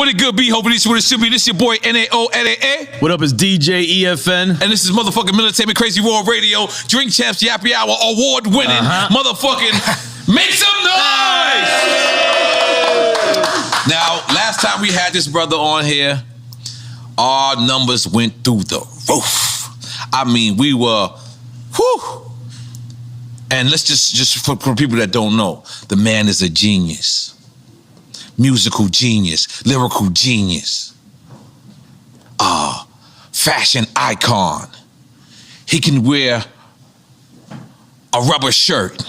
What it good be? Hoping this is what it should be. This your boy N-A-O-N-A-A. What up, it's DJ EFN. And this is motherfucking Military Crazy Raw Radio, Drink Champs Yappy Hour, award-winning motherfucking make some noise! Now, last time we had this brother on here, our numbers went through the roof. I mean, we were, whew. And let's just for people that don't know, the man is a genius. Musical genius, lyrical genius, fashion icon. He can wear a rubber shirt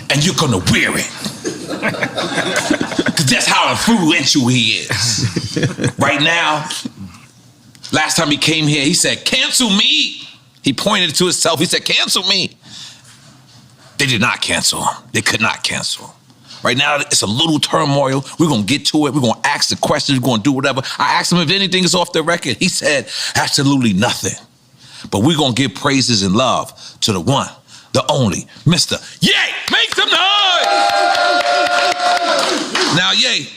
and you're gonna wear it. Cause that's how influential he is. Right now, last time he came here, he said, cancel me. He pointed to himself, he said, cancel me. They did not cancel him. They could not cancel him. Right now, it's a little turmoil. We're gonna get to it. We're gonna ask the questions. We're gonna do whatever. I asked him if anything is off the record. He said, absolutely nothing. But we're gonna give praises and love to the one, the only, Mr. Ye. Make some noise! Now, Ye,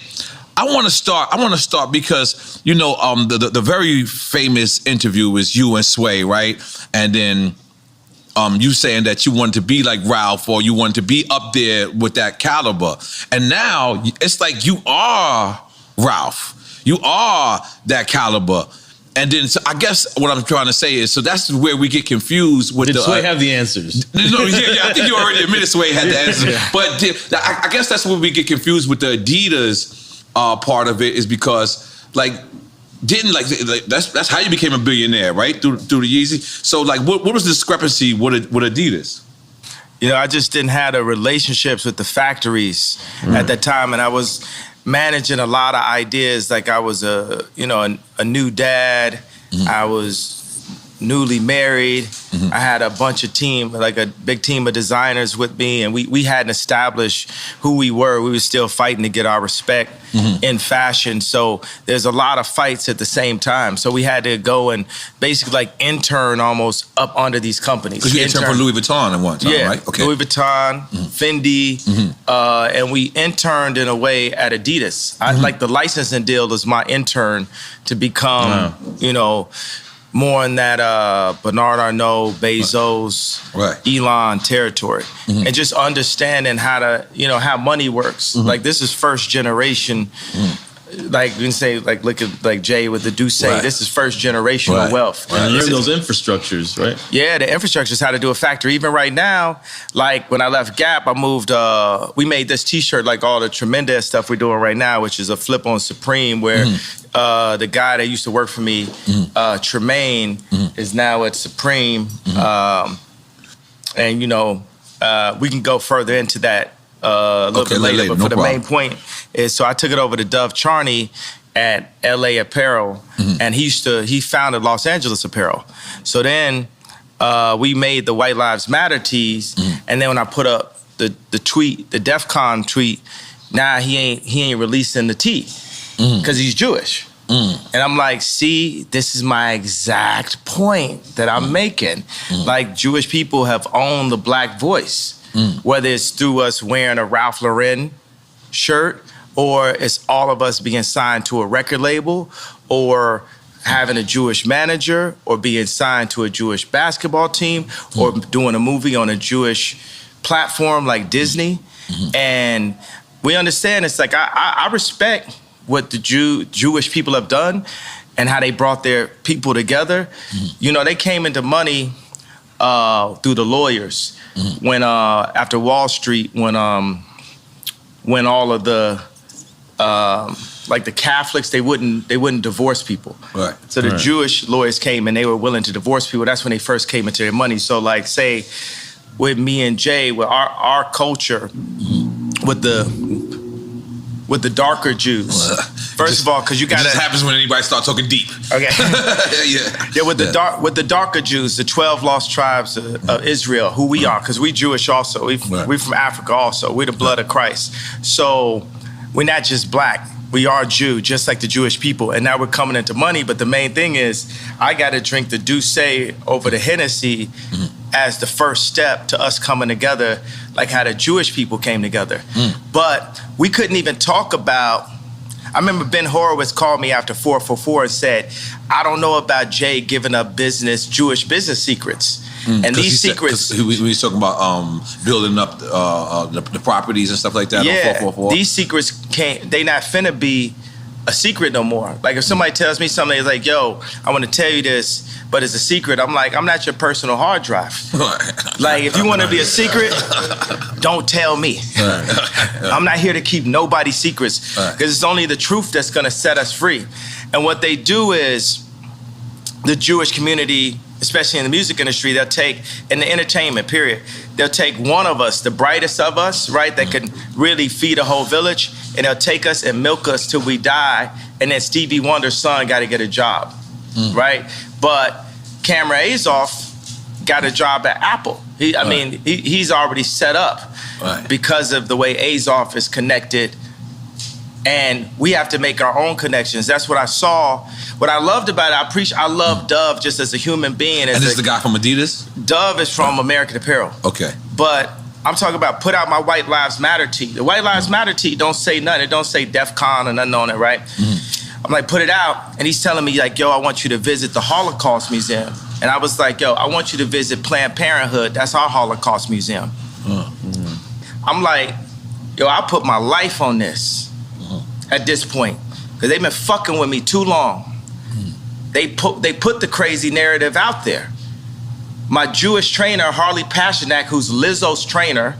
I wanna start because, you know, the very famous interview is you and Sway, right? And then you saying that you wanted to be like Ralph or you wanted to be up there with that caliber. And now it's like you are Ralph. You are that caliber. And then so I guess what I'm trying to say is, so that's where we get confused with Did Sway have the answers? No, yeah, I think you already admitted Sway had the answers. Yeah. But I guess that's where we get confused with the Adidas part of it, is because like, that's how you became a billionaire, right? Through the Yeezy. So like, what was the discrepancy with Adidas? You know, I just didn't have the relationships with the factories at that time, and I was managing a lot of ideas. Like I was a new dad. I was newly married. I had a bunch of team, like a big team of designers with me, and we hadn't established who we were. We were still fighting to get our respect in fashion. So there's a lot of fights at the same time. So we had to go and basically like intern almost up under these companies. Because you interned for Louis Vuitton at one time, right? Okay. Louis Vuitton, Fendi, and we interned in a way at Adidas. Like the licensing deal was my intern to become, more in that Bernard Arnault, Bezos, Elon territory. And just understanding how to, how money works. Like this is first generation, like you can say, like look at like Jay with the Duce, this is first generational wealth. And learn those infrastructures, right? Yeah, the infrastructure is how to do a factory. Even right now, like when I left Gap, I moved, we made this t-shirt, like all the tremendous stuff we're doing right now, which is a flip on Supreme, where the guy that used to work for me, Tremaine, is now at Supreme. And we can go further into that a little bit later. But for the main point is, so I took it over to Dove Charney at LA Apparel, and he founded Los Angeles Apparel. So then we made the White Lives Matter tees, and then when I put up the tweet, the DEF CON tweet, now he ain't releasing the tee because he's Jewish. And I'm like, see, this is my exact point that I'm making. Like, Jewish people have owned the black voice, whether it's through us wearing a Ralph Lauren shirt, or it's all of us being signed to a record label, or having a Jewish manager, or being signed to a Jewish basketball team, or doing a movie on a Jewish platform like Disney. And we understand, it's like, I respect what the Jewish people have done and how they brought their people together. They came into money through the lawyers when after Wall Street, when all of the like the Catholics, they wouldn't divorce people. Right. So the Jewish lawyers came and they were willing to divorce people. That's when they first came into their money. So like, say with me and Jay, with our culture, with the darker Jews. First of all, because you got to. It just happens when anybody starts talking deep. Okay. With the darker Jews, the 12 lost tribes of Israel, who we are, because we Jewish also. We from Africa also. We're the blood of Christ. So we're not just black. We are Jew, just like the Jewish people. And now we're coming into money. But the main thing is, I got to drink the Douce over the Hennessy as the first step to us coming together, like how the Jewish people came together. But we couldn't even talk about I remember Ben Horowitz called me after 444 and said, I don't know about Jay giving up Jewish business secrets. And these secrets... we was talking about building up the properties and stuff like that on 444. These secrets they not finna be a secret no more. Like if somebody tells me something, it's like, yo, I want to tell you this, but it's a secret. I'm like, I'm not your personal hard drive. Like if you want to be a secret, don't tell me. I'm not here to keep nobody's secrets, because it's only the truth that's gonna set us free. And what they do is, the Jewish community, especially in the music industry, they'll take, in the entertainment period, they'll take one of us, the brightest of us, right, that can really feed a whole village, and they'll take us and milk us till we die, and then Stevie Wonder's son got to get a job, right? But Cameron Azoff got a job at Apple. He's already set up because of the way Azoff is connected, and we have to make our own connections. That's what I saw. What I loved about it, I love Dove just as a human being. And this is the guy from Adidas? Dove is from American Apparel. Okay. But I'm talking about put out my White Lives Matter tee. The White Lives Matter tee don't say nothing. It don't say DEF CON or nothing on it, right? I'm like, put it out. And he's telling me like, yo, I want you to visit the Holocaust Museum. And I was like, yo, I want you to visit Planned Parenthood. That's our Holocaust Museum. I'm like, yo, I put my life on this at this point, because they've been fucking with me too long. They put the crazy narrative out there. My Jewish trainer, Harley Pasternak, who's Lizzo's trainer,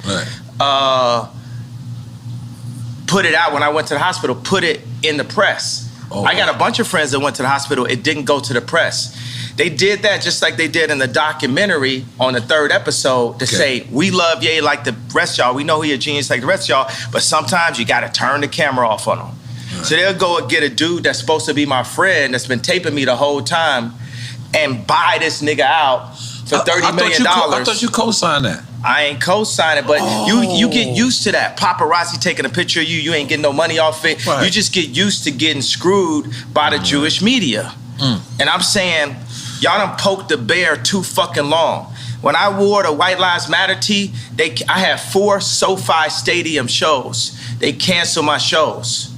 put it out when I went to the hospital, put it in the press. I got a bunch of friends that went to the hospital. It didn't go to the press. They did that just like they did in the documentary on the 3rd episode to say, we love Ye like the rest of y'all. We know he a genius like the rest of y'all, but sometimes you got to turn the camera off on him. So they'll go and get a dude that's supposed to be my friend that's been taping me the whole time and buy this nigga out for $30 million. I thought you co-signed that. I ain't co-signing, but you get used to that. Paparazzi taking a picture of you, you ain't getting no money off it. You just get used to getting screwed by the Jewish media. And I'm saying, y'all done poked the bear too fucking long. When I wore the White Lives Matter tee, I had 4 SoFi Stadium shows. They canceled my shows.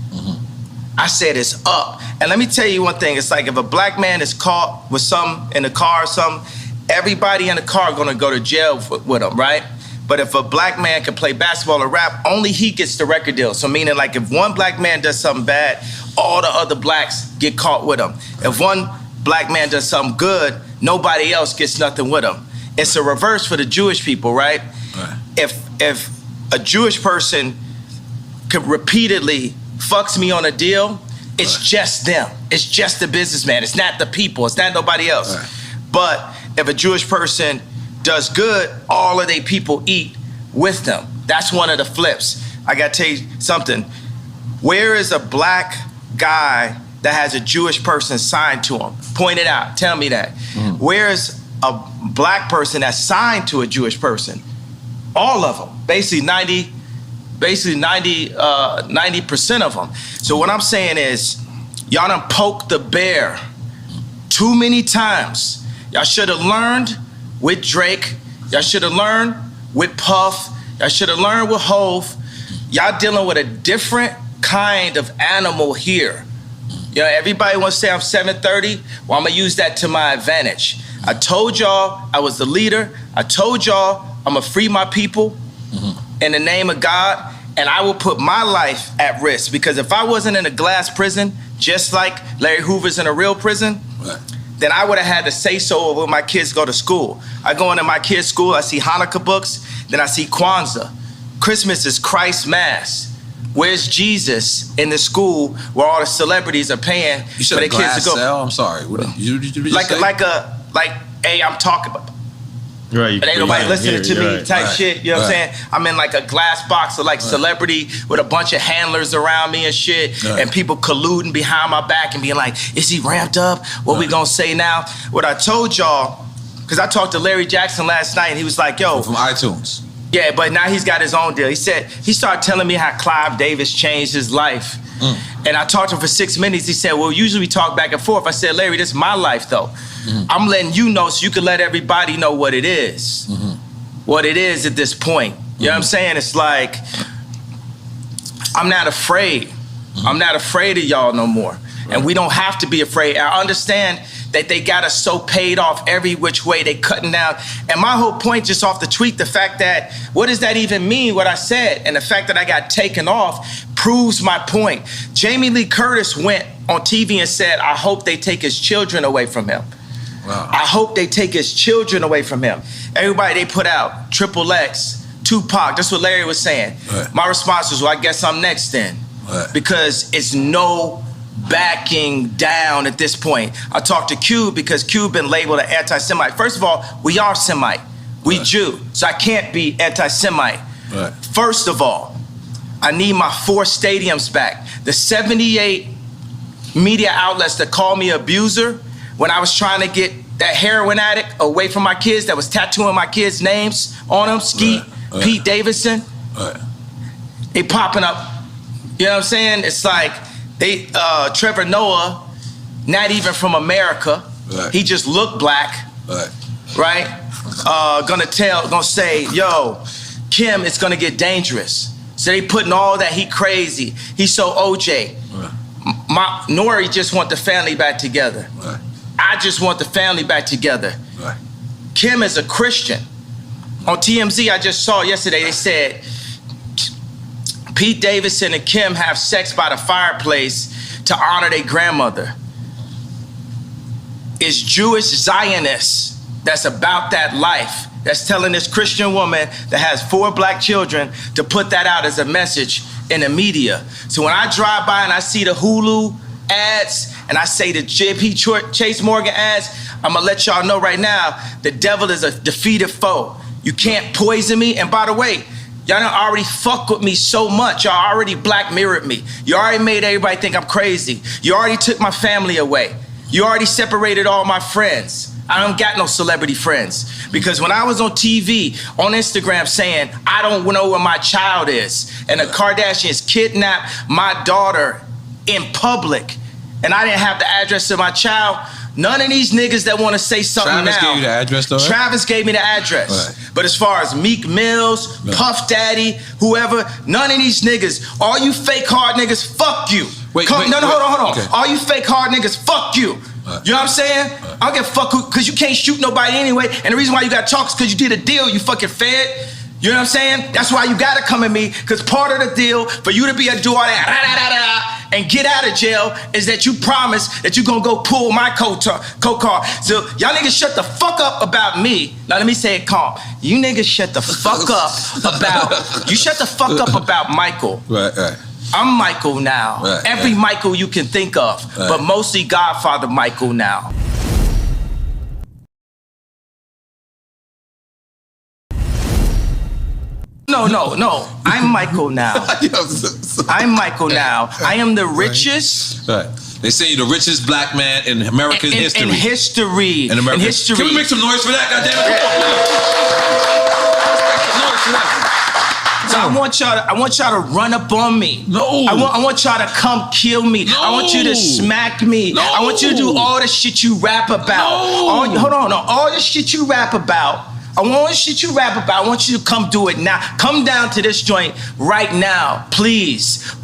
I said it's up. And let me tell you one thing. It's like if a black man is caught with something in the car or something, everybody in the car gonna go to jail with him, right? But if a black man can play basketball or rap, only he gets the record deal. So meaning like if one black man does something bad, all the other blacks get caught with him. If one black man does something good, nobody else gets nothing with him. It's a reverse for the Jewish people, right? If a Jewish person could repeatedly fucks me on a deal, it's just them. It's just the businessman. It's not the people. It's not nobody else. But if a Jewish person does good, all of their people eat with them. That's one of the flips. I gotta tell you something. Where is a black guy that has a Jewish person signed to him? Point it out. Tell me that. Where is a black person that's signed to a Jewish person? All of them. Basically 90% of them. So what I'm saying is, y'all done poked the bear too many times. Y'all should have learned with Drake. Y'all should have learned with Puff. Y'all should have learned with Hove. Y'all dealing with a different kind of animal here. You know, everybody wants to say I'm 730. Well, I'm gonna use that to my advantage. I told y'all I was the leader. I told y'all I'm gonna free my people in the name of God, and I will put my life at risk, because if I wasn't in a glass prison, just like Larry Hoover's in a real prison, then I would have had to say so when my kids go to school. I go into my kids' school, I see Hanukkah books, then I see Kwanzaa. Christmas is Christ's Mass. Where's Jesus in the school where all the celebrities are paying for their kids to go? Cell? I'm sorry. What did you hey, I'm talking about. Right. But ain't nobody listening to me type shit. You know what I'm saying? I'm in like a glass box of like celebrity with a bunch of handlers around me and shit, and people colluding behind my back and being like, is he ramped up? What we gonna say now? What I told y'all, because I talked to Larry Jackson last night and he was like, yo. From iTunes. Yeah, but now he's got his own deal. He said, he started telling me how Clive Davis changed his life. And I talked to him for 6 minutes. He said, well, usually we talk back and forth. I said, Larry, this is my life though. I'm letting you know so you can let everybody know what it is. What it is at this point. You know what I'm saying? It's like, I'm not afraid I'm not afraid of y'all no more. And we don't have to be afraid. I understand that they got us so paid off every which way, they cutting down. And my whole point just off the tweet, the fact that, what does that even mean, what I said? And the fact that I got taken off proves my point. Jamie Lee Curtis went on TV and said, I hope they take his children away from him. Wow. I hope they take his children away from him. Everybody they put out, Triple X, Tupac, that's what Larry was saying. Right. My response was, well, I guess I'm next then. Right. Because it's no backing down at this point. I talked to Cube because Cube been labeled an anti-Semite. First of all, we are Semite. We Right. Jew. So I can't be anti-Semite. Right. First of all, I need my 4 stadiums back. The 78 media outlets that called me abuser when I was trying to get that heroin addict away from my kids that was tattooing my kids' names on them, Skeet, Right. Pete Davidson, Right. they popping up. You know what I'm saying? It's like they, Trevor Noah, not even from America. Right. He just looked black, Right. right? Gonna say, yo, Kim, it's gonna get dangerous. So they putting all that, he crazy. He's so OJ. Right. Nori just want the family back together. Right. I just want the family back together. Right. Kim is a Christian. On TMZ, I just saw yesterday, they said Pete Davidson and Kim have sex by the fireplace to honor their grandmother. It's Jewish Zionists that's about that life, that's telling this Christian woman that has 4 black children to put that out as a message in the media. So when I drive by and I see the Hulu ads and I say the JP Chase Morgan ads, I'm gonna let y'all know right now, the devil is a defeated foe. You can't poison me. And by the way, y'all done already fuck with me so much. Y'all already black mirrored me. You already made everybody think I'm crazy. You already took my family away. You already separated all my friends. I don't got no celebrity friends. Because when I was on TV, on Instagram saying, I don't know where my child is, and the Kardashians kidnapped my daughter in public, and I didn't have the address of my child, none of these niggas that want to say something Travis now. gave you the address, though, right? Travis gave me the address. Right. But as far as Meek Mills, No. Puff Daddy, whoever, none of these niggas, all you fake hard niggas, fuck you. Wait, Hold on. Okay. All you fake hard niggas, fuck you. Right. You know what I'm saying? I don't give a fuck who, because you can't shoot nobody anyway. And the reason why you got to talk is because you did a deal, you fucking fed. You know what I'm saying? That's why you got to come at me, because part of the deal for you to be able to do all that and get out of jail is that you promise that you're going to go pull my coat car. So y'all niggas shut the fuck up about me. Now let me say it calm. You niggas shut the fuck up about Michael. Right. Right. I'm Michael now. Right, Every right. Michael you can think of, Right. but mostly Godfather Michael now. No. I'm Michael now. I'm Michael now. I am the richest Right. They say you're the richest black man in American history. in history. In American history. Can we make some noise for that? Goddamn it! So I want y'all to run up on me. No. I want y'all to come kill me. No. I want you to smack me. No. I want you to do all the shit you rap about. No. All the shit you rap about. I want you to come do it now. Come down to this joint right now, please.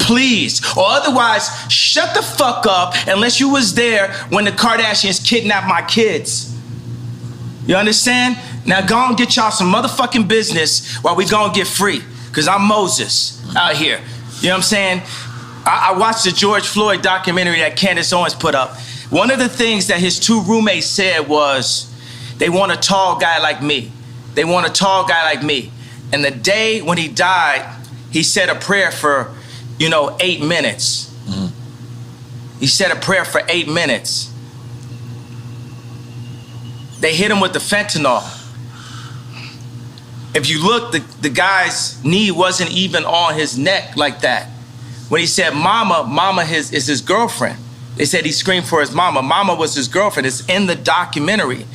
Or otherwise, shut the fuck up unless you was there when the Kardashians kidnapped my kids. You understand? Now go and get y'all some motherfucking business while we go and get free. Cause I'm Moses out here. You know what I'm saying? I watched the George Floyd documentary that Candace Owens put up. One of the things that his 2 roommates said was, they want a tall guy like me. They want a tall guy like me. And the day when he died, he said a prayer for, 8 minutes. Mm-hmm. He said a prayer for 8 minutes. They hit him with the fentanyl. If you look, the guy's knee wasn't even on his neck like that. When he said mama is his girlfriend. They said he screamed for his mama. Mama was his girlfriend. It's in the documentary.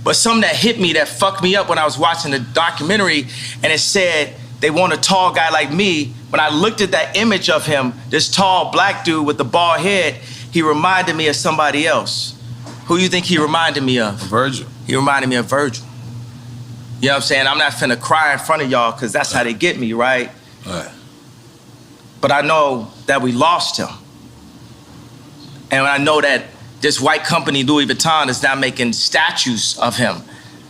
But something that hit me, that fucked me up when I was watching the documentary, and it said, they want a tall guy like me. When I looked at that image of him, this tall black dude with the bald head, he reminded me of somebody else. Who you think he reminded me of? Virgil. He reminded me of Virgil. You know what I'm saying? I'm not finna cry in front of y'all, because that's how they get me, right? Right. but I know that we lost him. And I know that this white company, Louis Vuitton, is now making statues of him,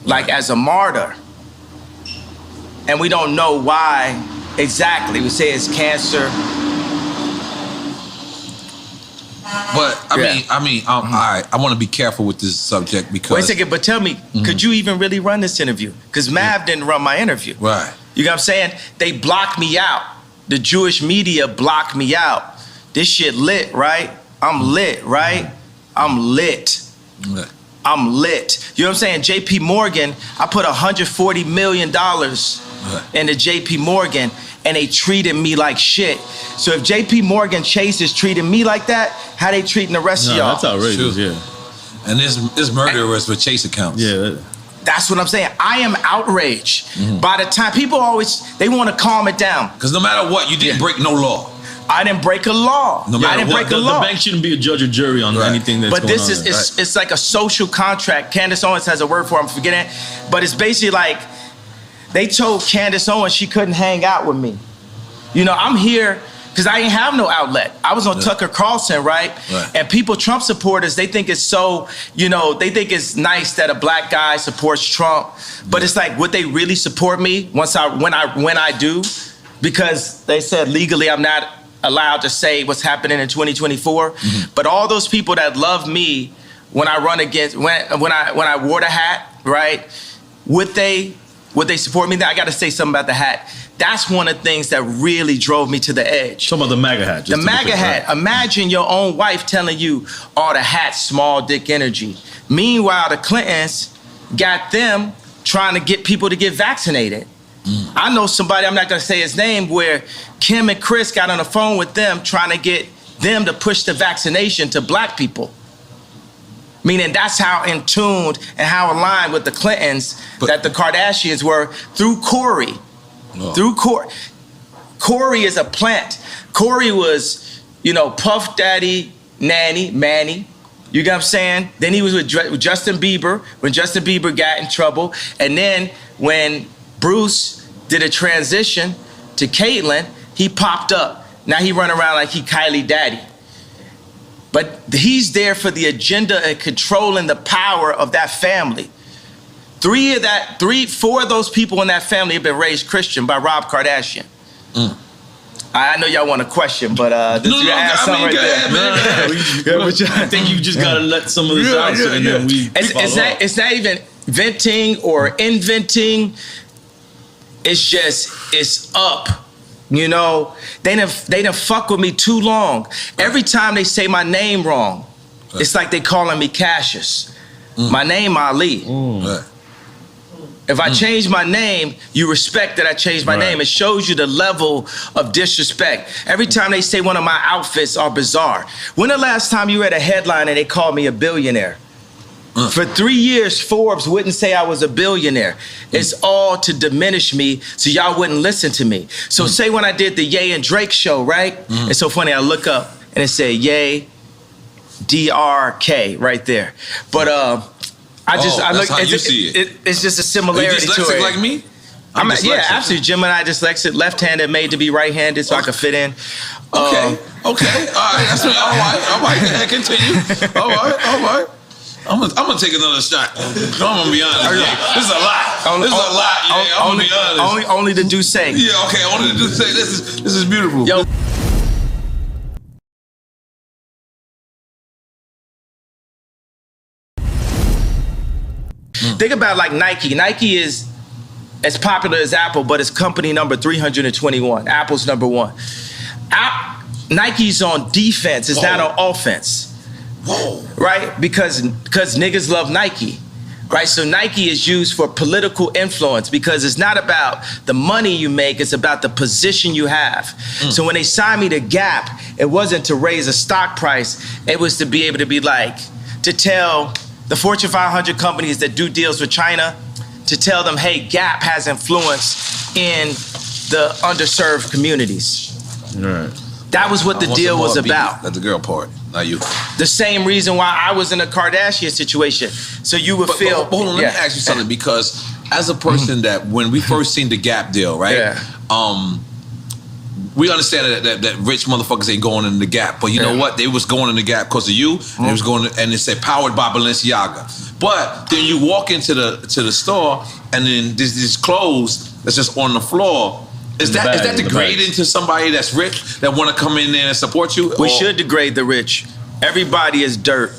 like as a martyr. And we don't know why exactly. We say it's cancer. But I want to be careful with this subject because. Wait a second, but tell me, could you even really run this interview? Because Mav didn't run my interview. Right. You know what I'm saying? They blocked me out. The Jewish media blocked me out. This shit lit, right? I'm lit, right? I'm lit. Right. I'm lit. You know what I'm saying? JP Morgan, I put $140 million into JP Morgan, and they treated me like shit. So if JP Morgan Chase is treating me like that, how they treating the rest of y'all? That's outrageous, Sure. yeah. And this murderers with Chase accounts. Yeah. That's what I'm saying. I am outraged. By the time people they want to calm it down. Because no matter what, you didn't break no law. I didn't break a law. No matter I didn't what, break a law. The bank shouldn't be a judge or jury on anything that's but going this on. is it's like a social contract. Candace Owens has a word for it, I'm forgetting it. But it's basically like they told Candace Owens she couldn't hang out with me. You know, I'm here because I didn't have no outlet. I was on Tucker Carlson, right? And people, Trump supporters, they think it's so, you know, they think it's nice that a black guy supports Trump. But it's like, would they really support me when I do? Because they said legally I'm not allowed to say what's happening in 2024. But all those people that love me when I run against, when I wore the hat, right? Would they support me? I got to say something about the hat. That's one of the things that really drove me to the edge. Talking about the MAGA hat. The MAGA hat. Imagine your own wife telling you, oh, the hat's small dick energy. Meanwhile, the Clintons got them trying to get people to get vaccinated. I know somebody, I'm not going to say his name, where Kim and Chris got on the phone with them trying to get them to push the vaccination to black people. Meaning that's how in tuned and how aligned with the Clintons that the Kardashians were through Corey. Through Corey. Corey is a plant. Corey was, you know, Puff Daddy, Manny. You get what I'm saying? Then he was with Justin Bieber when Justin Bieber got in trouble. And then when Bruce did a transition to Caitlyn, he popped up. Now he run around like he Kylie Daddy. But he's there for the agenda and controlling the power of that family. 4 of those people in that family have been raised Christian by Rob Kardashian. I know y'all want a question, but I think you just gotta let some of this out, and then we. It's not even venting or inventing. It's up. You know, they done fuck with me too long. Every time they say my name wrong, it's like they calling me Cassius. My name Ali. If I change my name, you respect that I changed my name. It shows you the level of disrespect. Every time they say one of my outfits are bizarre. When the last time you read a headline and they called me a billionaire? For 3 years, Forbes wouldn't say I was a billionaire. It's all to diminish me so y'all wouldn't listen to me. So say when I did the Ye and Drake show, right? It's so funny, I look up and it said Ye, DRK right there. But I look. How you see it. It's just a similarity to it. Like me? Yeah, absolutely. Gemini dyslexic, left-handed, made to be right-handed, so I could fit in. Okay. All right. That's all right. Continue. All right. I'm gonna take another shot. I'm gonna be honest. Yeah. This is a lot. This is a lot. Yeah, I'm gonna be honest. Only the Duce. Yeah. Okay. Only the Duce. This is beautiful. Yo. Think about like Nike. Nike is as popular as Apple, but it's company number 321. Apple's number 1. Nike's on defense. It's not on offense. Whoa. Right? Because niggas love Nike. Right? So Nike is used for political influence because it's not about the money you make, it's about the position you have. So when they signed me to Gap, it wasn't to raise a stock price. It was to be able to be like, to tell the Fortune 500 companies that do deals with China, to tell them, hey, Gap has influence in the underserved communities. Right. That was what the deal was about. That's the girl part, not you. The same reason why I was in a Kardashian situation. So you would feel. But hold on, let me ask you something, because as a person that when we first seen the Gap deal, right? we understand that rich motherfuckers ain't going in the Gap, but you know what? They was going in the Gap because of you, and they was going, and it said powered by Balenciaga. But then you walk into the store, and then there's these clothes that's just on the floor. Is that degrading to somebody that's rich that want to come in there and support you? We should degrade the rich. Everybody is dirt.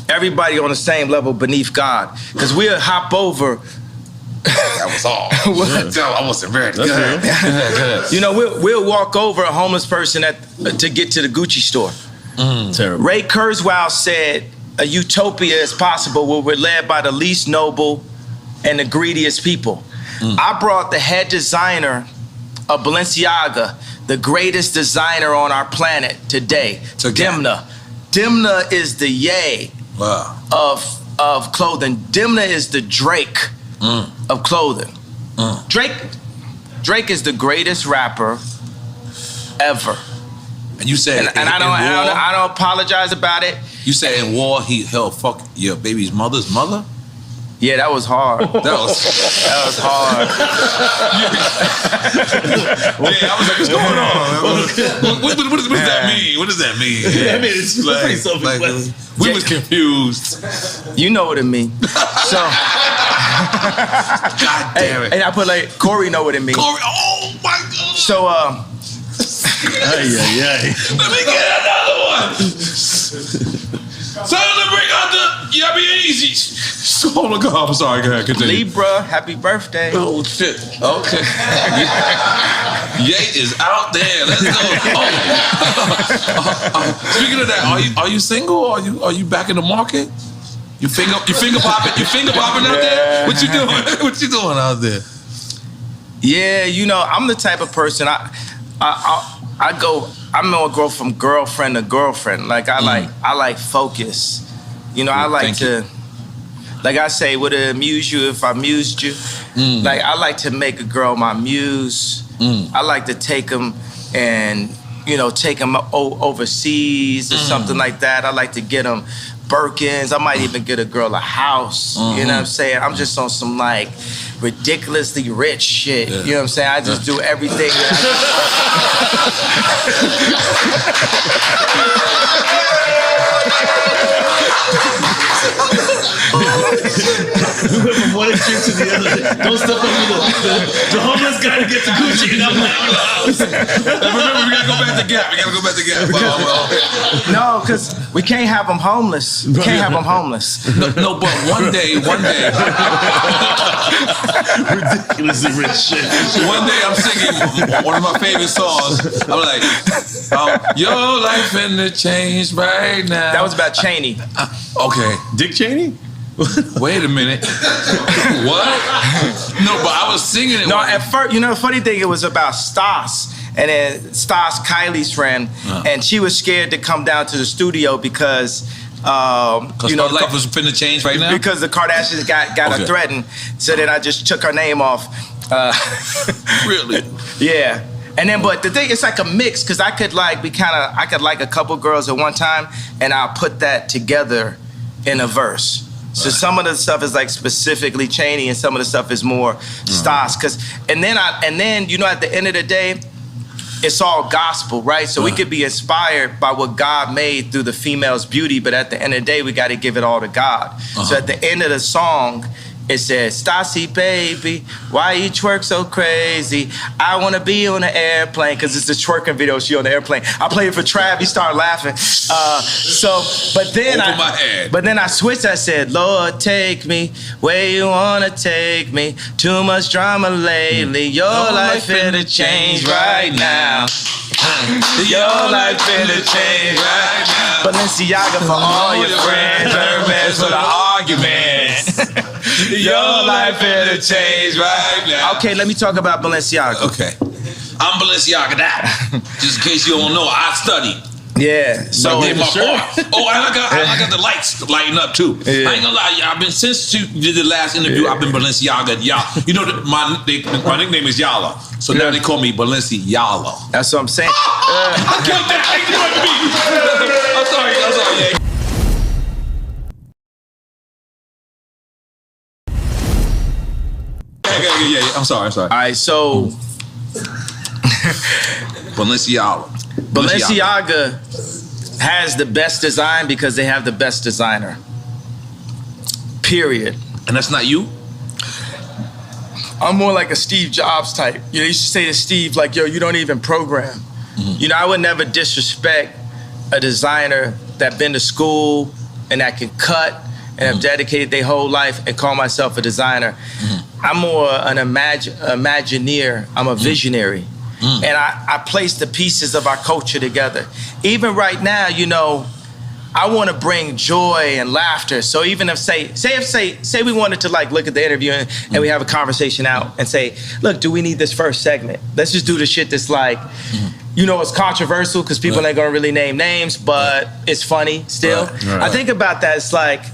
Everybody on the same level beneath God. Because we'll hop over. That was all. I wasn't ready. Go ahead. You know, we'll walk over a homeless person to get to the Gucci store. Terrible. Ray Kurzweil said, a utopia is possible where we're led by the least noble and the greediest people. I brought the head designer of Balenciaga, the greatest designer on our planet today, Dimna. Dimna is the Ye of clothing. Dimna is the Drake of clothing. Drake is the greatest rapper ever. And you said, and I don't apologize about it. You said in war he'll fuck your baby's mother's mother? Yeah, that was hard. That was hard. Yeah, I was like, what's going on? What does that mean? What does that mean? Yeah, I mean, it's pretty like we was confused. You know what it means. So, God damn it. And I put like, Corey know what it means. Corey, oh my God. So, let me get another one. So to bring out the Yabby Easy. Oh my God, I'm sorry, go ahead, continue. Libra, happy birthday. Oh shit, okay. Ye is out there, let's go. Speaking of that, are you single or are you back in the market? You finger popping out there? What you doing? What you doing out there? Yeah, you know, I'm the type of person, I'm gonna go from girlfriend to girlfriend. Like I like focus. You know, I like to, like I say, would it amuse you if I amused you? Like I like to make a girl my muse. I like to take them and, you know, take them overseas or something like that. I like to get them Birkins. I might even get a girl a house. You know what I'm saying? I'm just on some like ridiculously rich shit. You know what I'm saying? I just do everything. We went from one extreme to the other. Don't step over the homeless guy to get to Gucci and I'm like, remember, we gotta go back to Gap. No, because we can't have them homeless. We can't have them homeless. No, but one day. Ridiculously rich shit. One day I'm singing one of my favorite songs. I'm like, your life finna change right now. That was about Cheney. Okay. Dick Cheney? Wait a minute. What? No, but I was singing it. No, at first, you know, the funny thing, it was about Stas. And then Stas, Kylie's friend, and she was scared to come down to the studio because you know, her life was finna change right now? Because the Kardashians got her threatened. So then I just took her name off. Really? Yeah. And then, but the thing, it's like a mix, because I could like a couple girls at one time, and I'll put that together in a verse. So some of the stuff is like specifically Cheney, and some of the stuff is more Stas. And then you know, at the end of the day, it's all gospel, right? So we could be inspired by what God made through the female's beauty, but at the end of the day, we got to give it all to God. So at the end of the song, it says, Stassi, baby, why you twerk so crazy? I want to be on an airplane, because it's a twerking video, she on the airplane. I played it for Trav, he started laughing. But then I switched, I said, Lord, take me where you want to take me. Too much drama lately, your life finna change right now. Your life finna change right now. Balenciaga for all your friends, Hermes for the argument. Your life finna change right now. Okay, let me talk about Balenciaga. Okay. I'm Balenciaga that. Just in case you don't know, I studied. Yeah. So I did my part. Oh, and I got the lights lighting up too. Yeah. I ain't gonna lie, I've been since you did the last interview. I've been Balenciaga. You know, my nickname is Yala, so now they call me Balenciaga. That's what I'm saying. I killed that. I'm sorry. Yeah. Yeah. I'm sorry. All right, so Balenciaga has the best design because they have the best designer. Period. And that's not you? I'm more like a Steve Jobs type. You used to say to Steve, like, yo, you don't even program. Mm-hmm. I would never disrespect a designer that been to school and that can cut and have dedicated their whole life and call myself a designer. Mm-hmm. I'm more an imagineer. I'm a visionary. Mm. And I place the pieces of our culture together. Even right now, I want to bring joy and laughter. So even if say we wanted to like look at the interview and we have a conversation out and say, look, do we need this first segment? Let's just do the shit that's like, it's controversial because people ain't gonna really name names, but it's funny still. Right. I think about that. It's like,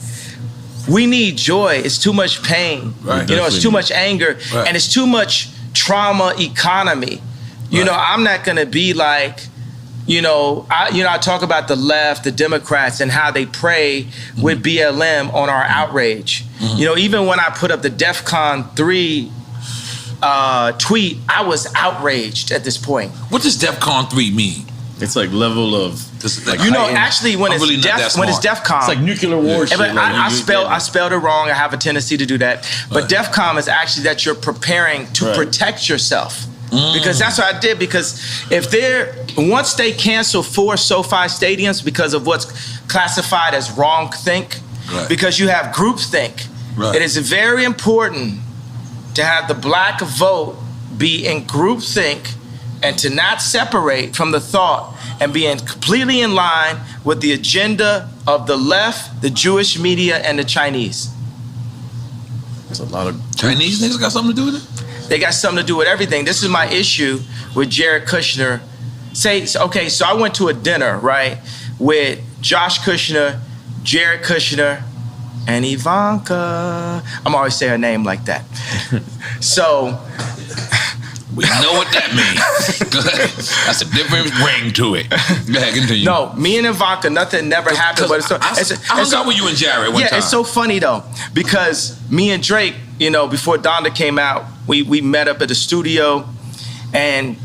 we need joy. It's too much pain. Right. It's too much anger, and it's too much trauma economy. I'm not gonna be like, I talk about the left, the Democrats, and how they prey with BLM on our outrage. Mm-hmm. Even when I put up the DEFCON 3 tweet, I was outraged at this point. What does DEFCON 3 mean? It's like level of, actually when it's DEFCON, it's like nuclear war shit. I spelled it wrong. I have a tendency to do that. But DEFCON is actually that you're preparing to protect yourself. Because that's what I did. Because once they cancel 4 SoFi stadiums because of what's classified as wrong think, because you have groupthink, it is very important to have the black vote be in groupthink and to not separate from the thought and be completely in line with the agenda of the left, the Jewish media, and the Chinese. There's a lot of Chinese niggas got something to do with it? They got something to do with everything. This is my issue with Jared Kushner. So I went to a dinner, right, with Josh Kushner, Jared Kushner, and Ivanka. I'm always saying her name like that. So we know what that means. That's a different ring to it. Go ahead, continue. No, me and Ivanka, nothing never happened. But I hung out with you and Jared one time. Yeah, it's so funny though, because me and Drake, before Donda came out, we met up at the studio, and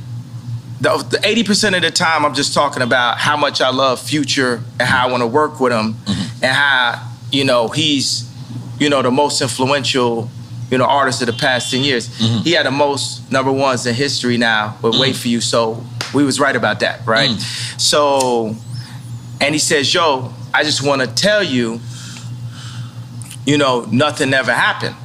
the 80% of the time I'm just talking about how much I love Future and how I want to work with him, and how he's the most influential artist of the past 10 years. Mm-hmm. He had the most number ones in history now with Wait For You, so we was right about that, right? So, and he says, yo, I just want to tell you, nothing ever happened,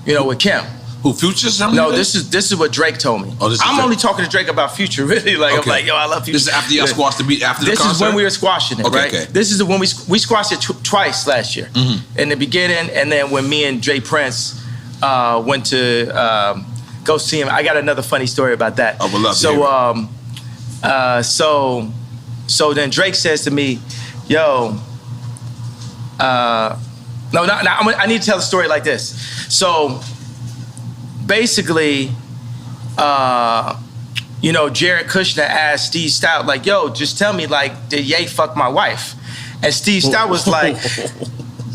with Kim. Who, Future's? No, this is what Drake told me. Oh, I'm only talking to Drake about Future, really. Like, okay. I'm like, yo, I love Future. This is after y'all squashed the beat, after the concert? This is when we were squashing it, right? Okay. This is when we squashed it twice last year. Mm-hmm. In the beginning, and then when me and Jay Prince went to go see him. I got another funny story about that. I would love to hear it. So then Drake says to me, yo, I need to tell the story like this. So basically, Jared Kushner asked Steve Stout, like, yo, just tell me, like, did Ye fuck my wife? And Steve Stout was like,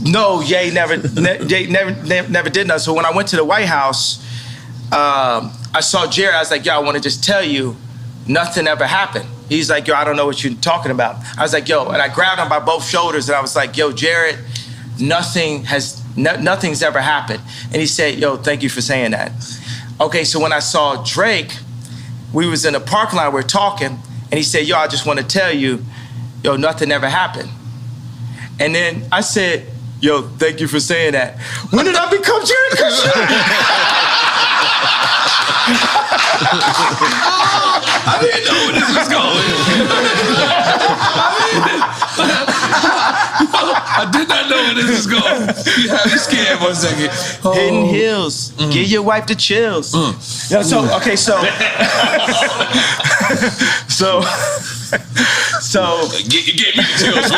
no, Ye never did nothing. So when I went to the White House, I saw Jared. I was like, yo, I want to just tell you, nothing ever happened. He's like, yo, I don't know what you're talking about. I was like, yo, and I grabbed him by both shoulders and I was like, yo, Jared, nothing's ever happened. And he said, yo, thank you for saying that. Okay, so when I saw Drake, we was in a parking lot, we were talking, and he said, yo, I just want to tell you, yo, nothing ever happened. And then I said, yo, thank you for saying that. When did I become Jared Kushner? I didn't know where this was going. I did not know where this was going. You had me scared for a second. Hidden Hills. Give your wife the chills. Yeah, so you gave me the chills.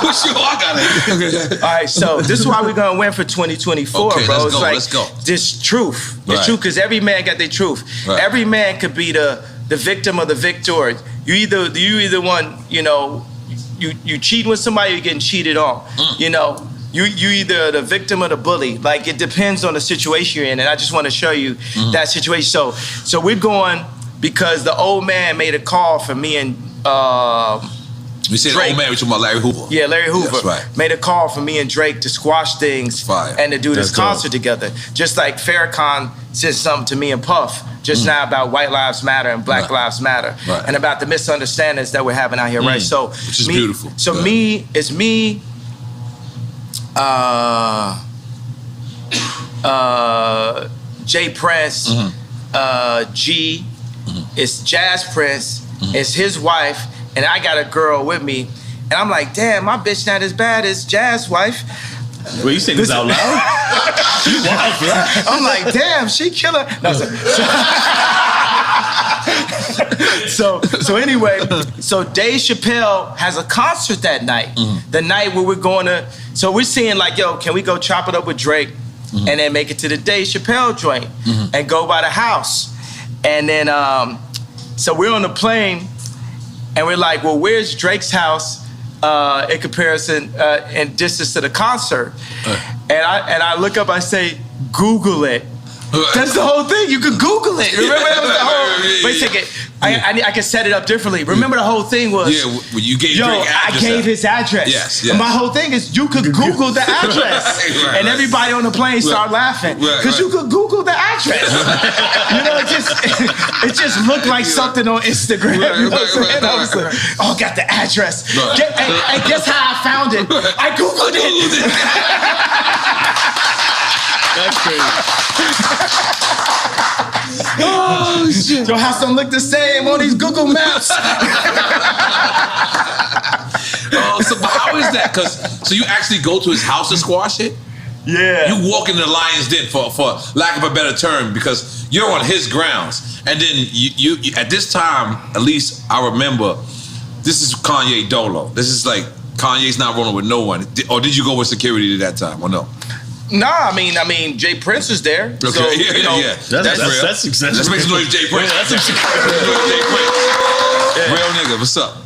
What's your I got it. All right, so this is why we're gonna win for 2024, okay, bro. Let's go. This truth. It's true, because every man got their truth. Right. Every man could be the victim of the victor. You either one, you cheating with somebody, you're getting cheated on. you either the victim or the bully. Like, it depends on the situation you're in, and I just want to show you that situation. So we're going because the old man made a call for me and You said old man, we're talking about Larry Hoover. Yeah, Larry Hoover. That's right. Made a call for me and Drake to squash things and to do this concert together. Just like Farrakhan said something to me and Puff just now about White Lives Matter and Black Lives Matter and about the misunderstandings that we're having out here, right? So, which is beautiful. So it's me, Jay Prince, G, it's Jazz Prince, it's his wife, and I got a girl with me, and I'm like, damn, my bitch not as bad as Jazz's wife. Well, you saying this out loud? You wild for that. I'm like, damn, she killer. No, so anyway, so Dave Chappelle has a concert that night. The night where we're going to, so we're seeing like, yo, can we go chop it up with Drake and then make it to the Dave Chappelle joint and go by the house? And then, so we're on the plane and we're like, well, where's Drake's house in comparison in distance to the concert? And I look up, I say, Google it. That's the whole thing. You could Google it. Remember that was the whole. Wait a second. I can set it up differently. Remember the whole thing was. Yeah, well, you gave Drake address. I gave his address. Yes. And my whole thing is you could Google the address, and everybody on the plane started laughing because you could Google the address. You know, it just looked like something on Instagram. You know what I'm saying? I was like, oh, got the address. And guess how I found it? I Googled it. That's crazy. Oh shit! Your house don't look the same on these Google Maps. So how is that? So you actually go to his house to squash it? Yeah. You walk in the lion's den for lack of a better term because you're on his grounds, and then you at this time, at least I remember, this is Kanye Dolo. This is like Kanye's not rolling with no one. Or did you go with security at that time or no? Nah, I mean, Jay Prince is there. Okay, so, you know, That's successful. Let's make some noise, Jay Prince. That's Jay Prince. Real nigga, what's up?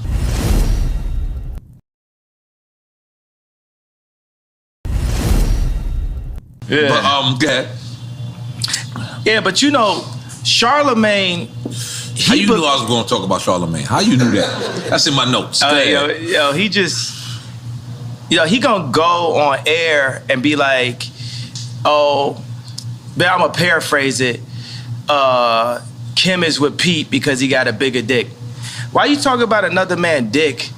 Yeah. But go ahead. Yeah, but you know, Charlemagne. How you knew I was going to talk about Charlemagne? How you knew that? That's in my notes. Yo, he just, he gonna go on air and be like, oh, but I'm gonna paraphrase it. Kim is with Pete because he got a bigger dick. Why you talking about another man's dick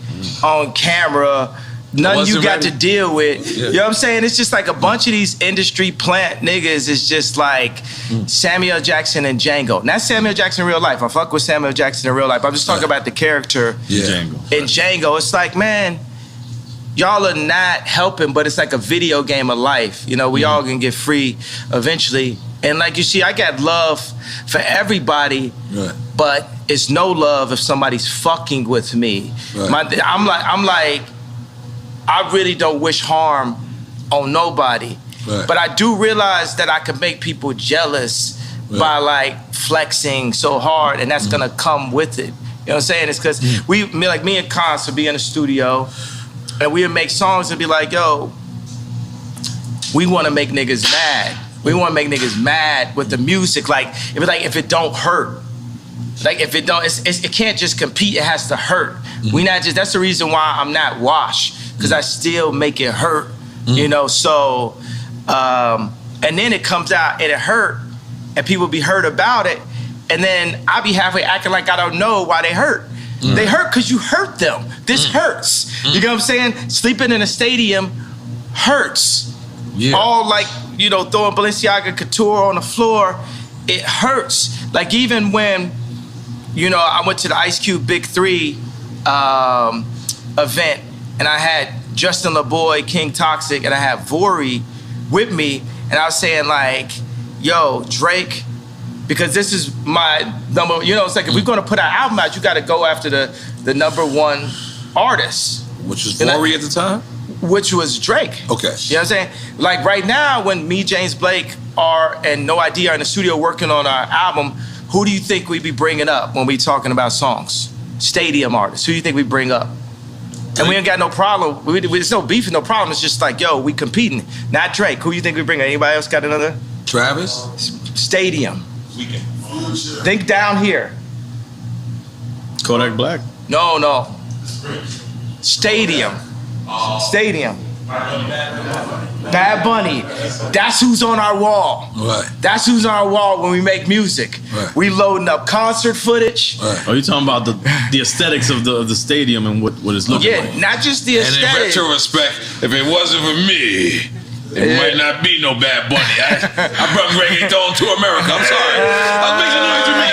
on camera? Nothing you got to deal with. Yeah. You know what I'm saying? It's just like a bunch of these industry plant niggas is just like Samuel Jackson and Django. Not Samuel Jackson in real life. I fuck with Samuel Jackson in real life. I'm just talking about the character in Django. It's like, man, y'all are not helping, but it's like a video game of life. You know, we all gonna get free eventually. And like you see, I got love for everybody, but it's no love if somebody's fucking with me. I'm like, I really don't wish harm on nobody. But I do realize that I can make people jealous by like flexing so hard, and that's gonna come with it. You know what I'm saying? It's because me and Cons would be in the studio, and we would make songs and be like, yo, we wanna make niggas mad. We wanna make niggas mad with the music. Like, if it don't hurt. Like, if it don't, it can't just compete, it has to hurt. We not just, that's the reason why I'm not washed. Because I still make it hurt, you know, so, and then it comes out and it hurt, and people be hurt about it, and then I be halfway acting like I don't know why they hurt. They hurt because you hurt them. This hurts. You know what I'm saying? Sleeping in a stadium hurts. All like, you know, throwing Balenciaga Couture on the floor, it hurts. Like even when, you know, I went to the Ice Cube Big 3 event, and I had Justin LaBoy, King Toxic, and I had Vori with me, and I was saying like, yo, Drake, because this is my number, you know, it's like if we're gonna put our album out, you gotta go after the number one artist. Which was Vori at the time? Which was Drake. Okay. You know what I'm saying? Like right now, when me, James Blake, and No ID are in the studio working on our album, who do you think we be bringing up when we talking about songs? Stadium artists, who do you think we bring up? And we ain't got no problem. There's no beef and no problem. It's just like, yo, we competing. Not Drake. Who you think we bring? Anybody else got another? Travis? Stadium. Think down here. Kodak Black? No. Stadium. Stadium. Bad Bunny. That's who's on our wall. Right. That's who's on our wall when we make music. Right. We loading up concert footage. Right. Are you talking about the aesthetics of the stadium and what it's looking like? Yeah, not just the And in aesthetic. retrospect, if it wasn't for me, it might not be no Bad Bunny. I brought reggaeton to America. I'm sorry. I'll make some noise for me.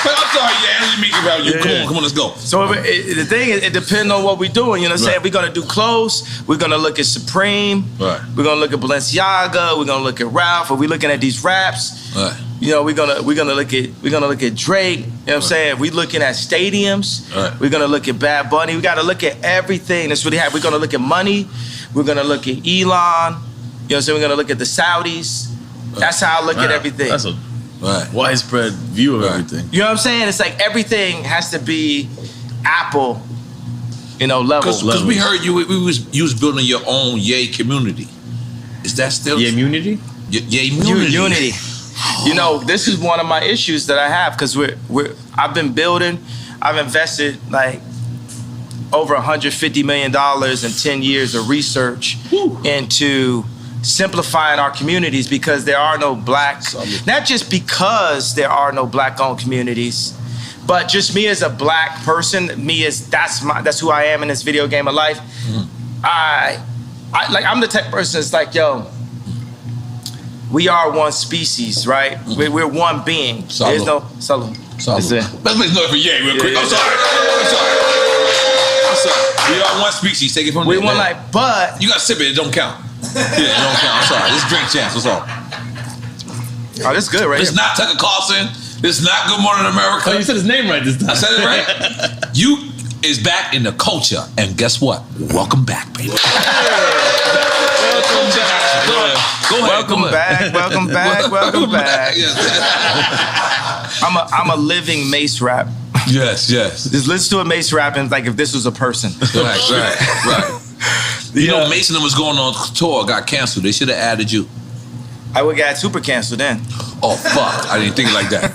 But I'm sorry, let me get around you. Come on, let's go. So the thing is, it depends on what we're doing. You know what I'm saying? We're gonna do clothes. We're gonna look at Supreme. Right. We're gonna look at Balenciaga. We're gonna look at Ralph. Are we looking at these raps? Right. You know, we're gonna look at Drake. You know what I'm saying? We're looking at stadiums. Right. We're gonna look at Bad Bunny. We gotta look at everything that's really happening. We're gonna look at money. We're gonna look at Elon. You know what I'm saying? We're gonna look at the Saudis. That's how I look at everything. That's a Right. widespread view of everything. You know what I'm saying? It's like everything has to be Apple, level. Because we heard you was building your own Yay community. Is that still Yeah, immunity? Yay community? Unity. This is one of my issues that I have because I've been building. I've invested like over $150 million in 10 years of research into simplifying our communities because there are no black, not just because there are no black-owned communities, but just me as a black person, that's who I am in this video game of life. I'm the type of person that's like, yo, we are one species, right? We're one being. There's no salud. Let's make noise for Yay real quick. I'm sorry. We are one species. Take it from there. We one but you gotta sip it. It don't count. It don't count. I'm sorry. This is drink champs. What's up? Oh, this is good, right? It's not Tucker Carlson. It's not Good Morning America. Oh, you said his name right this time. I said it right. You is back in the culture, and guess what? Welcome back, baby. Welcome back. Yes. I'm a living Mace rap. Yes. Just listen to a Mace rapping like if this was a person. Right. You know, Mason was going on tour, got canceled. They should have added you. I would got super canceled then. Oh fuck! I didn't think it like that.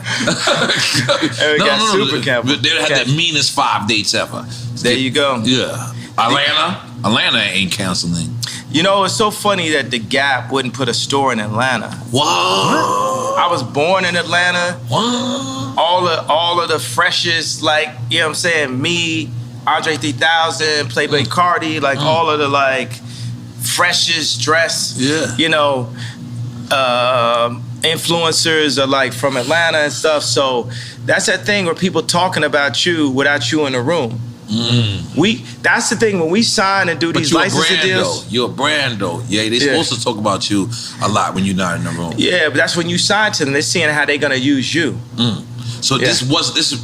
Super canceled. They had the meanest 5 dates ever. There you go. Yeah. Atlanta ain't canceling. It's so funny that the Gap wouldn't put a store in Atlanta. What? I was born in Atlanta. What? All of the freshest, like, you know what I'm saying, me, Andre 3000, Playboy Cardi, like all of the like freshest dress, influencers are like from Atlanta and stuff. So that's that thing where people talking about you without you in the room. That's the thing when we sign and do these licensing deals. You're a brand though. Yeah, they supposed to talk about you a lot when you're not in the room. Yeah, but that's when you sign to them. They're seeing how they're gonna use you. So this is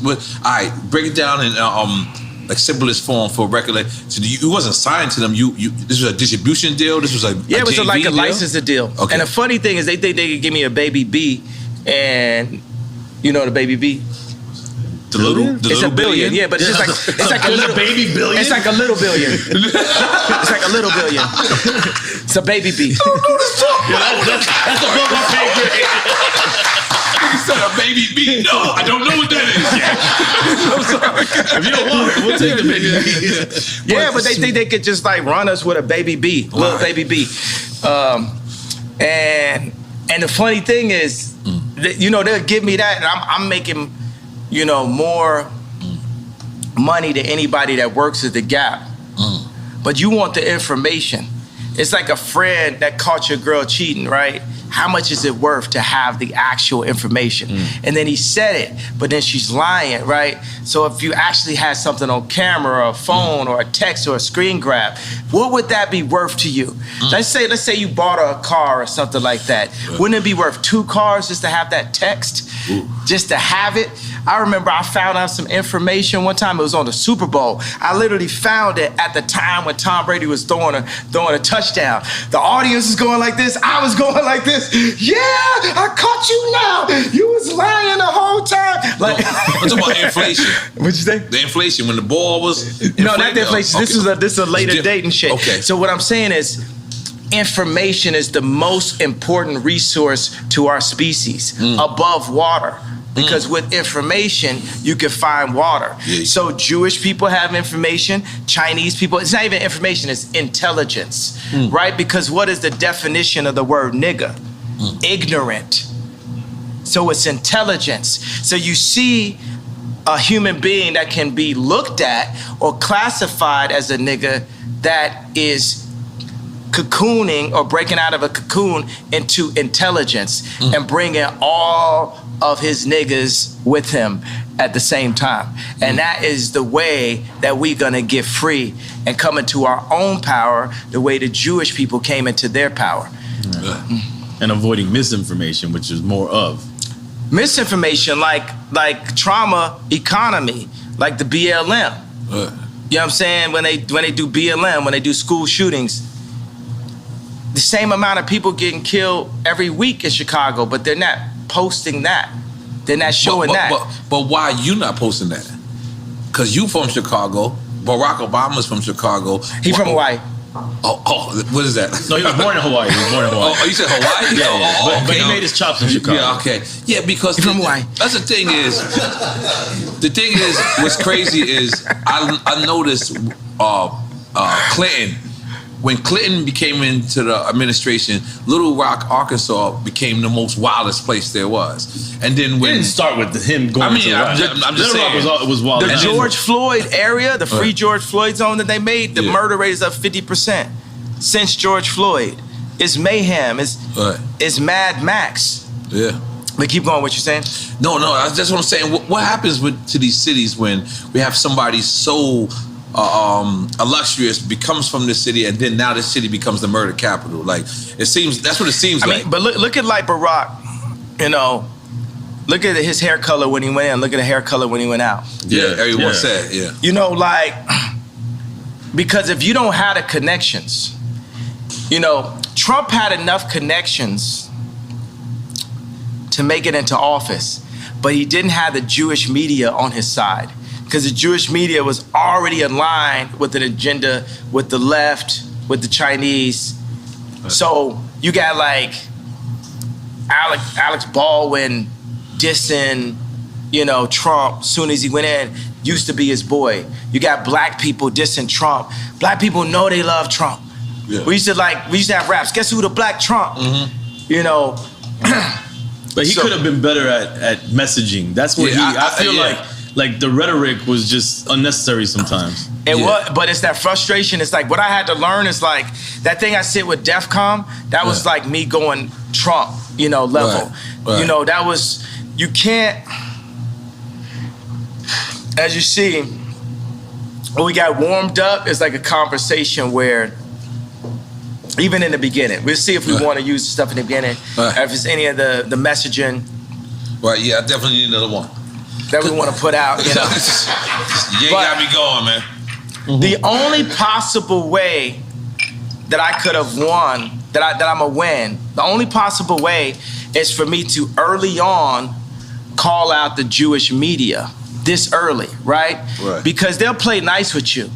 what all right, break it down in like simplest form for a record. Like, so you wasn't signed to them. You this was a distribution deal. This was it was like a licensing deal. Okay. And the funny thing is they think they could give me a Baby B, and the Baby B. It's a billion, yeah, but it's just like a little baby billion. It's like a little billion. It's like a little billion. It's a Baby B. That's above our pay grade. You said a Baby B. No, I don't know what that is yet. I'm sorry. If you don't want it, we'll take the Baby B. Yeah, but they think they could just like run us with a Baby B, little Baby B. And the funny thing is, they'll give me that, and I'm making more money than anybody that works at the Gap. But you want the information. It's like a friend that caught your girl cheating, right? How much is it worth to have the actual information? And then he said it, but then she's lying, right? So if you actually had something on camera or a phone or a text or a screen grab, what would that be worth to you? Let's say you bought a car or something like that. Wouldn't it be worth 2 cars just to have that text? Just to have it? I remember I found out some information one time. It was on the Super Bowl. I literally found it at the time when Tom Brady was throwing a touchdown. The audience was going like this. I was going like this. Yeah, I caught you now. You was lying the whole time. Like, I'm talking about inflation. What'd you say? The inflation when the ball was. No, not the inflation. Okay. This is a later date and shit. Okay. So what I'm saying is, information is the most important resource to our species above water. Because with information, you can find water. Yeah. So Jewish people have information, Chinese people, it's not even information, it's intelligence, right? Because what is the definition of the word nigga? Ignorant. So it's intelligence. So you see a human being that can be looked at or classified as a nigga that is cocooning or breaking out of a cocoon into intelligence and bringing all of his niggas with him at the same time. And that is the way that we're gonna get free and come into our own power the way the Jewish people came into their power. And avoiding misinformation, which is more of. Misinformation like trauma economy, like the BLM. You know what I'm saying? When they do BLM, when they do school shootings, the same amount of people getting killed every week in Chicago, but they're not posting that. They're not showing that. But why you not posting that? Because you from Chicago. Barack Obama's from Chicago. He from Hawaii. Oh, what is that? No, he was born in Hawaii. Oh, you said Hawaii? Yeah. But he made his chops in Chicago. Yeah, okay. Yeah, because He from Hawaii. That's the thing is, what's crazy is I noticed Clinton. When Clinton became into the administration, Little Rock, Arkansas became the most wildest place there was. And then when It didn't start with him going to I'm just saying. Little Rock was wild. The George Floyd area, the free George Floyd zone that they made, the murder rate is up 50% since George Floyd. It's mayhem. It's Mad Max. Yeah. But keep going. What you saying? No, that's what I'm saying. What happens to these cities when we have somebody so illustrious becomes from this city, and then now this city becomes the murder capital? Like, it seems that's what it seems like. I mean, but look at like Barack. You know, look at his hair color when he went in. Look at the hair color when he went out. Yeah, everyone said, yeah. You know, like, because if you don't have the connections, you know, Trump had enough connections to make it into office, but he didn't have the Jewish media on his side. Because the Jewish media was already aligned with an agenda with the left, with the Chinese. So you got like Alex Baldwin dissing, you know, Trump soon as he went in, used to be his boy. You got black people dissing Trump. Black people know they love Trump. Yeah. We used to have raps. Guess who the black Trump? You know. But he could have been better at messaging. That's what I feel like the rhetoric was just unnecessary sometimes. It was, but it's that frustration. It's like what I had to learn is like that thing I said with DEFCON, that was like me going Trump, you know, level. Right. You know, that was, you can't, as you see, when we got warmed up, it's like a conversation where even in the beginning, we'll see if we want to use stuff in the beginning, if it's any of the messaging. Right, yeah, I definitely need another one. That we want to put out, you know. You got me going, man. The only possible way that I could have won, that I'm a win, the only possible way is for me to early on call out the Jewish media this early, right? Because they'll play nice with you.